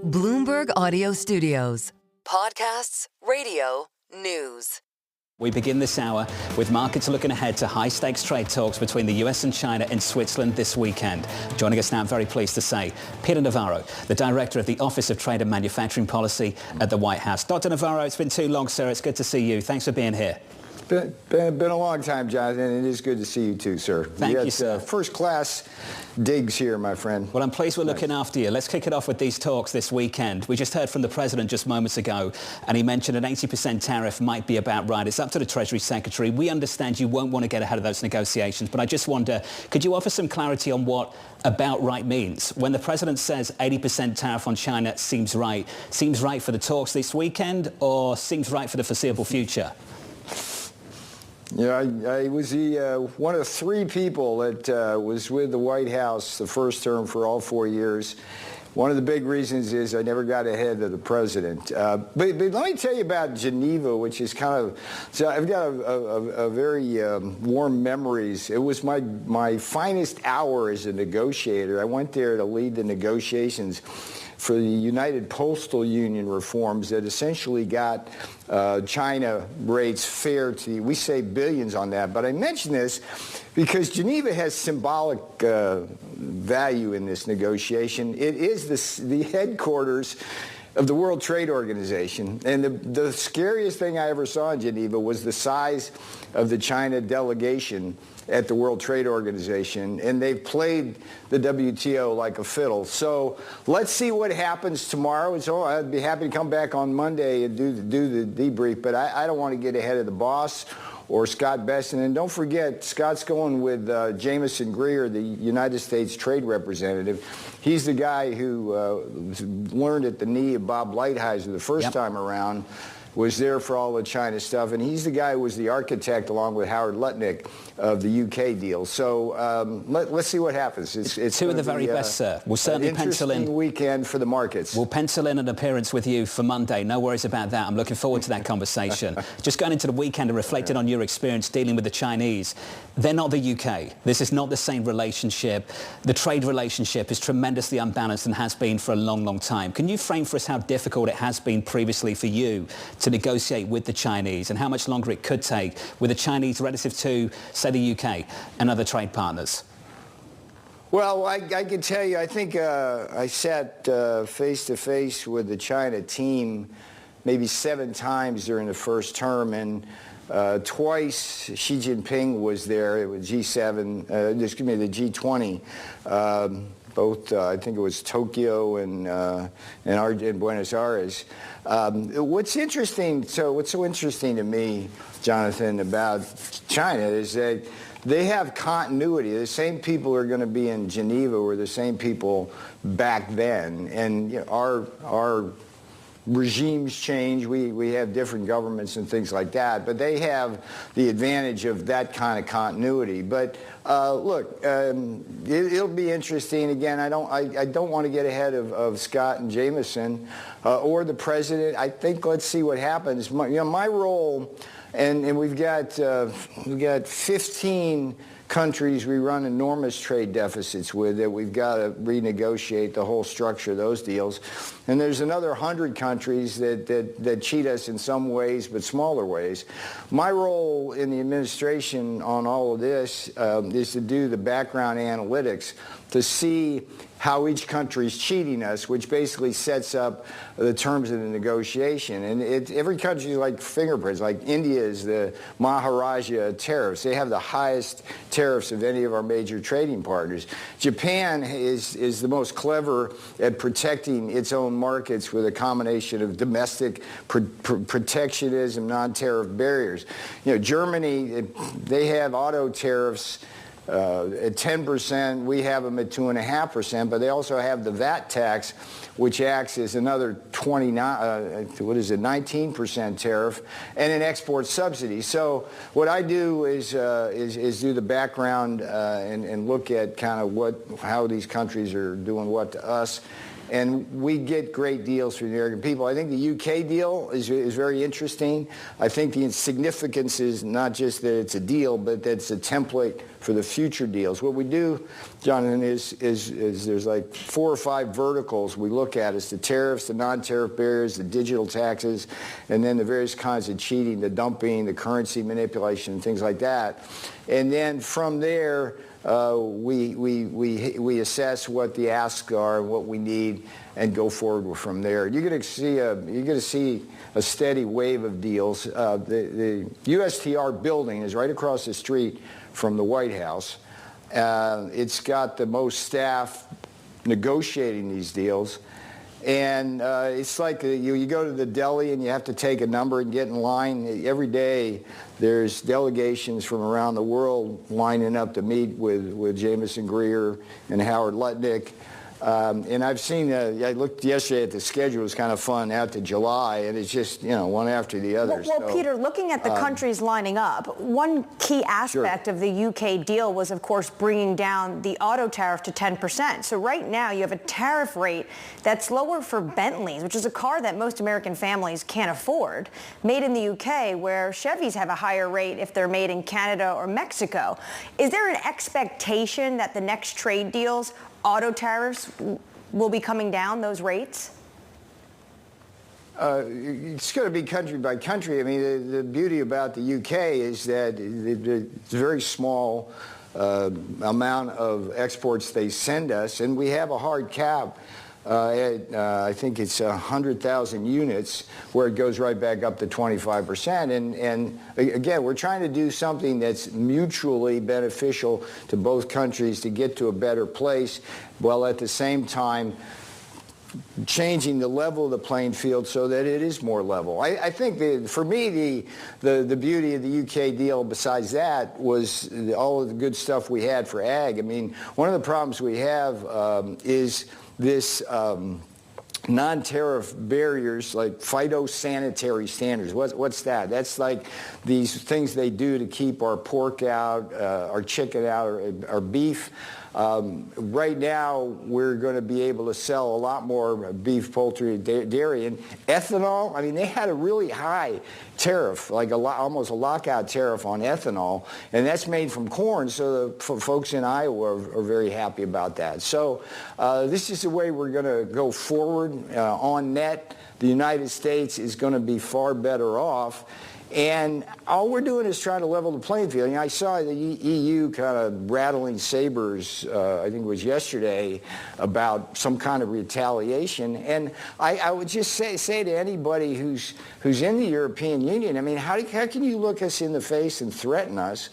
Bloomberg Audio Studios. Podcasts, radio, news. We begin this hour with markets looking ahead to high-stakes trade talks between the US and China in Switzerland this weekend. Joining us now, I'm very pleased to say, Peter Navarro, the Director of the Office of Trade and Manufacturing Policy at the White House. Dr. Navarro, it's been too long, sir. It's good to see you. Thanks for being here. Been a long time, Jonathan, and it is good to see you too, sir. Thank you, sir. First-class digs here, my friend. Well, I'm pleased we're looking after you. Let's kick it off with these talks this weekend. We just heard from the President just moments ago, and he mentioned an 80% tariff might be about right. It's up to the Treasury Secretary. We understand you won't want to get ahead of those negotiations, but I just wonder, could you offer some clarity on what about right means? When the President says 80% tariff on China seems right for the talks this weekend, or seems right for the foreseeable future? Yeah, I was one of three people that was with the White House the first term for all 4 years. One of the big reasons is I never got ahead of the president. But let me tell you about Geneva, which is kind of, so I've got a very warm memories. It was my finest hour as a negotiator. I went there to lead the negotiations for the United Postal Union reforms that essentially got China rates fair to, we save billions on that. But I mention this because Geneva has symbolic value in this negotiation. It is the headquarters of the World Trade Organization. And the scariest thing I ever saw in Geneva was the size of the China delegation at the World Trade Organization, and they've played the WTO like a fiddle. So let's see what happens tomorrow. I'd be happy to come back on Monday and do the debrief, but I don't want to get ahead of the boss or Scott Besson. And don't forget, Scott's going with Jameson Greer, the United States Trade Representative. He's the guy who learned at the knee of Bob Lighthizer the first time around, was there for all the China stuff, and he's the guy who was the architect, along with Howard Lutnick, of the UK deal. So let's see what happens. It's two of the very best, sir. We'll certainly pencil in. Interesting weekend for the markets. We'll pencil in an appearance with you for Monday. No worries about that. I'm looking forward to that conversation. Just going into the weekend and reflecting on your experience dealing with the Chinese. They're not the UK. This is not the same relationship. The trade relationship is tremendously unbalanced and has been for a long, long time. Can you frame for us how difficult it has been previously for you to negotiate with the Chinese, and how much longer it could take with the Chinese relative to, say, the UK and other trade partners? Well, I can tell you, I think I sat face-to-face with the China team maybe 7 times during the first term, and twice Xi Jinping was there. It was G7, the G20. Both, I think it was Tokyo and Buenos Aires. What's so interesting to me, Jonathan, about China is that they have continuity. The same people are going to be in Geneva were the same people back then, and our regimes change. We have different governments and things like that, but they have the advantage of that kind of continuity. But look, it'll be interesting. Again, I don't want to get ahead of Scott and Jameson or the president. I think let's see what happens. My role, and we've got 15 countries we run enormous trade deficits with that we've got to renegotiate the whole structure of those deals. And there's another 100 countries that cheat us in some ways, but smaller ways. My role in the administration on all of this is to do the background analytics to see how each country is cheating us, which basically sets up the terms of the negotiation. And every country is like fingerprints. Like India is the Maharaja tariffs. They have the highest tariffs of any of our major trading partners. Japan is the most clever at protecting its own markets with a combination of domestic protectionism, non-tariff barriers. Germany, they have auto tariffs at 10%. We have them at 2.5%, but they also have the VAT tax, which acts as another 19% tariff, and an export subsidy. So what I do is do the background and look at kind of how these countries are doing what to us. And we get great deals for the American people. I think the UK deal is very interesting. I think the significance is not just that it's a deal, but that it's a template for the future deals. What we do, Jonathan, is there's like 4 or 5 verticals we look at. It's the tariffs, the non-tariff barriers, the digital taxes, and then the various kinds of cheating, the dumping, the currency manipulation, things like that. And then from there, we assess what the asks are and what we need, and go forward from there. You're going to see a steady wave of deals. The USTR building is right across the street from the White House. It's got the most staff negotiating these deals. And it's like you go to the deli and you have to take a number and get in line. Every day there's delegations from around the world lining up to meet with Jameson Greer and Howard Lutnick. And I've seen, I looked yesterday at the schedule. It was kind of fun out to July, and it's just, one after the other. Well, Peter, looking at the countries lining up, one key aspect of the UK deal was, of course, bringing down the auto tariff to 10%. So right now you have a tariff rate that's lower for Bentleys, which is a car that most American families can't afford, made in the UK, where Chevys have a higher rate if they're made in Canada or Mexico. Is there an expectation that the next trade deals, auto tariffs, will be coming down, those rates? It's going to be country by country. I mean, the beauty about the UK is that it's a very small amount of exports they send us, and we have a hard cap at, I think it's 100,000 units, where it goes right back up to 25%. And again, we're trying to do something that's mutually beneficial to both countries to get to a better place, while at the same time changing the level of the playing field so that it is more level. I think for me, the beauty of the UK deal, besides that, was all of the good stuff we had for ag. I mean, one of the problems we have is this non-tariff barriers, like phytosanitary standards. What's that? That's like these things they do to keep our pork out, our chicken out, our beef. Right now, we're going to be able to sell a lot more beef, poultry, dairy, and ethanol. I mean, they had a really high tariff, like almost a lockout tariff on ethanol, and that's made from corn. So the folks in Iowa are very happy about that. So this is the way we're going to go forward. On net, the United States is going to be far better off. And all we're doing is trying to level the playing field. I saw the EU kind of rattling sabers, I think it was yesterday, about some kind of retaliation. And I would just say to anybody who's in the European Union, I mean, how can you look us in the face and threaten us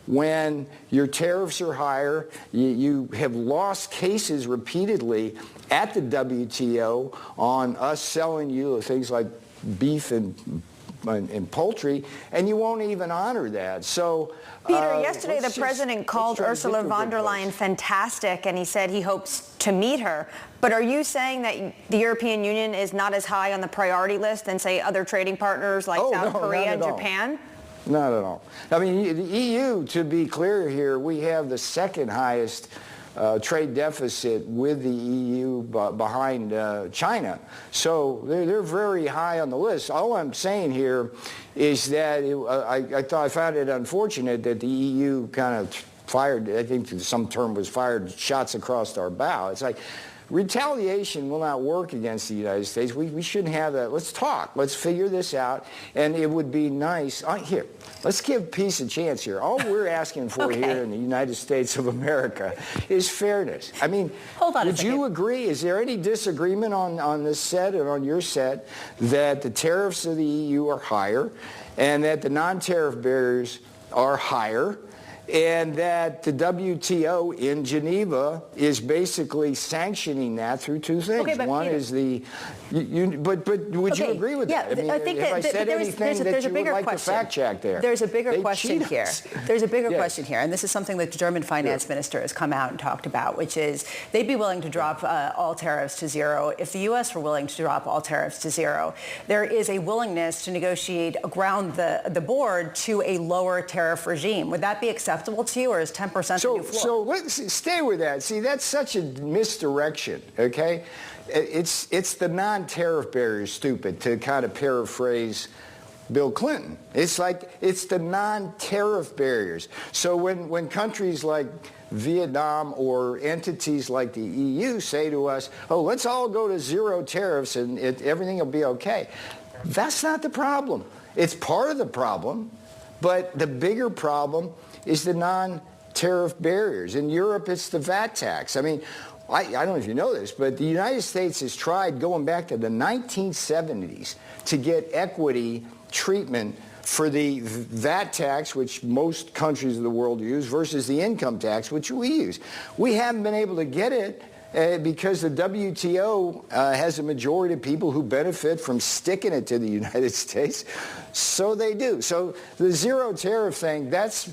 when your tariffs are higher? You have lost cases repeatedly at the WTO on us selling you things like beef and poultry, and you won't even honor that. So, Peter, yesterday the president called Ursula von der Leyen fantastic, and he said he hopes to meet her. But are you saying that the European Union is not as high on the priority list than, say, other trading partners like South Korea and Japan? Not at all. I mean, the EU, to be clear here, we have the second highest trade deficit with the EU behind China. So they're very high on the list. All I'm saying here is that I found it unfortunate that the EU kind of fired, I think some term was fired, shots across our bow. It's like, retaliation will not work against the United States. We shouldn't have that. Let's talk. Let's figure this out. And it would be nice. Here, let's give peace a chance here. All we're asking for here in the United States of America is fairness. I mean, would you agree? Is there any disagreement on this set and on your set that the tariffs of the EU are higher and that the non-tariff barriers are higher, and that the WTO in Geneva is basically sanctioning that through two things? Okay, one Peter, is the, but would you agree with that? I mean, I think if I said anything that you would like to fact check there? There's a bigger question here. There's a bigger question here, and this is something that the German finance minister has come out and talked about, which is they'd be willing to drop all tariffs to zero. If the U.S. were willing to drop all tariffs to zero, there is a willingness to negotiate around the board to a lower tariff regime. Would that be acceptable to you, or is 10% the new floor? So let's stay with that. See, that's such a misdirection, okay? It's the non-tariff barriers, stupid, to kind of paraphrase Bill Clinton. It's the non-tariff barriers. So when countries like Vietnam or entities like the EU say to us, oh, let's all go to zero tariffs and everything will be okay. That's not the problem. It's part of the problem, but the bigger problem is the non-tariff barriers. In Europe, it's the VAT tax. I mean, I don't know if you know this, but the United States has tried going back to the 1970s to get equity treatment for the VAT tax, which most countries of the world use, versus the income tax, which we use. We haven't been able to get it because the WTO has a majority of people who benefit from sticking it to the United States. So they do. So the zero tariff thing, that's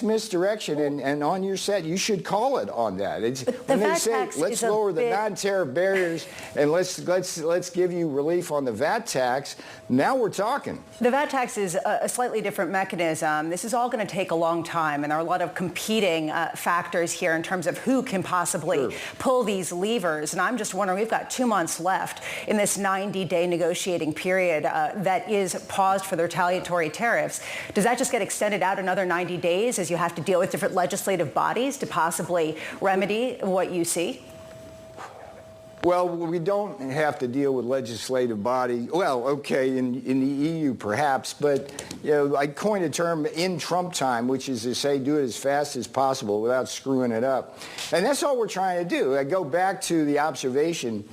misdirection, and on your set, you should call it on that. When they say, let's lower the non-tariff barriers and let's give you relief on the VAT tax, now we're talking. The VAT tax is a slightly different mechanism. This is all going to take a long time, and there are a lot of competing factors here in terms of who can possibly pull these levers. And I'm just wondering, we've got 2 months left in this 90-day negotiating period that is paused for the retaliatory tariffs. Does that just get extended out another 90 days? As you have to deal with different legislative bodies to possibly remedy what you see? Well, we don't have to deal with legislative bodies. Well, okay, in the EU perhaps, but I coined a term in Trump time, which is to say do it as fast as possible without screwing it up. And that's all we're trying to do. I go back to the observation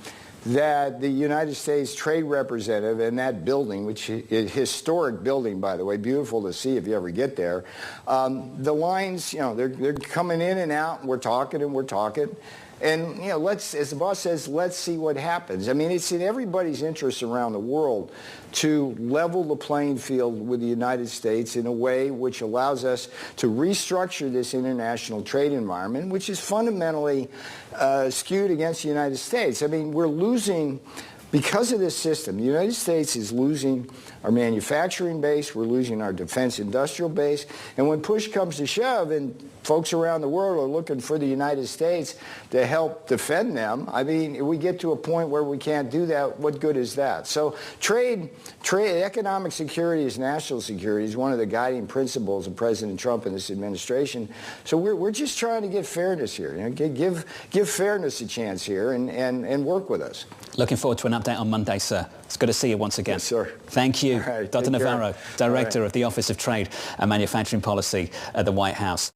that the United States Trade Representative in that building, which is a historic building, by the way, beautiful to see if you ever get there, the lines, they're coming in and out, and we're talking and we're talking. And, as the boss says, let's see what happens. I mean, it's in everybody's interest around the world to level the playing field with the United States in a way which allows us to restructure this international trade environment, which is fundamentally skewed against the United States. I mean, we're losing, because of this system, the United States is losing our manufacturing base, we're losing our defense industrial base, and when push comes to shove and folks around the world are looking for the United States to help defend them, I mean, if we get to a point where we can't do that, what good is that? So trade, economic security is national security is one of the guiding principles of President Trump and this administration. So we're just trying to get fairness here, give fairness a chance here and work with us. Looking forward to an update on Monday, sir. It's good to see you once again. Yes, sir. Thank you, Right, Dr. Navarro, Director Right. of the Office of Trade and Manufacturing Policy at the White House.